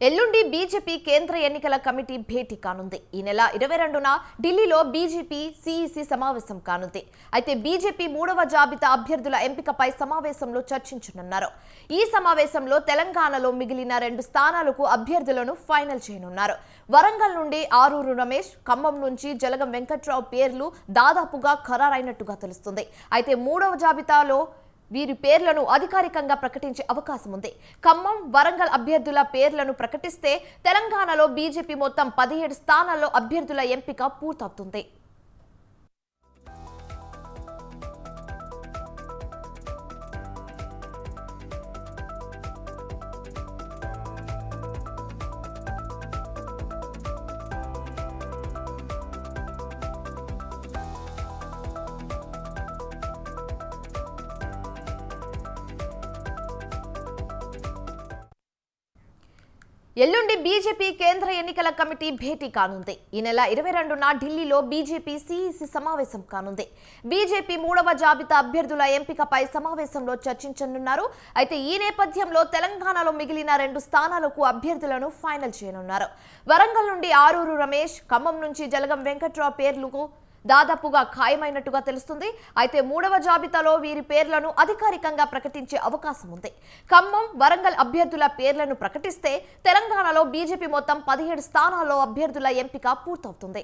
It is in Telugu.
ఎల్లుండి బీజేపీ కేంద్ర ఎన్నికల కమిటీ భేటీ కానుంది. ఈ నెల 22న ఢిల్లీలో బీజేపీ సిఇసి సమావేశం కానుంది. అయితే బీజేపీ 3వ జాబితా అభ్యర్థుల ఎంపికపై సమావేశంలో చర్చించనున్నారు. ఈ సమావేశంలో తెలంగాణలో మిగిలిన 2 స్థానాలకు అభ్యర్థులను ఫైనల్ చేయనున్నారు. వరంగల్ నుండి ఆరూరు రమేష్, ఖమ్మం నుంచి జలగం వెంకట్రావు పేర్లు దాదాపుగా ఖరారైనట్టుగా తెలుస్తుంది. అయితే 3వ జాబితాలో వీరి పేర్లను అధికారికంగా ప్రకటించే అవకాశం ఉంది. ఖమ్మం, వరంగల్ అభ్యర్థుల పేర్లను ప్రకటిస్తే తెలంగాణలో బీజేపీ మొత్తం 17 స్థానాల్లో అభ్యర్థుల ఎంపిక పూర్తవుతుంది. ఎల్లుండి బీజేపీ కేంద్ర ఎన్నికల కమిటీ భేటీ కానుంది. ఈ నెల 22న ఢిల్లీలో బీజేపీ సిఇసి సమావేశం కానుంది. బీజేపీ 3వ జాబితా అభ్యర్థుల ఎంపికపై సమావేశంలో చర్చించనున్నారు. అయితే ఈ నేపథ్యంలో తెలంగాణలో మిగిలిన 2 స్థానాలకు అభ్యర్థులను ఫైనల్ చేయనున్నారు. వరంగల్ నుండి ఆరూరు రమేష్, ఖమ్మం నుంచి జలగం వెంకట్రావు పేర్లకు దాదాపుగా ఖాయమైనట్టుగా తెలుస్తుంది. అయితే 3వ జాబితాలో వీరి పేర్లను అధికారికంగా ప్రకటించే అవకాశం ఉంది. ఖమ్మం, వరంగల్ అభ్యర్థుల పేర్లను ప్రకటిస్తే తెలంగాణలో బీజేపీ మొత్తం 17 స్థానాల్లో అభ్యర్థుల ఎంపిక పూర్తవుతుంది.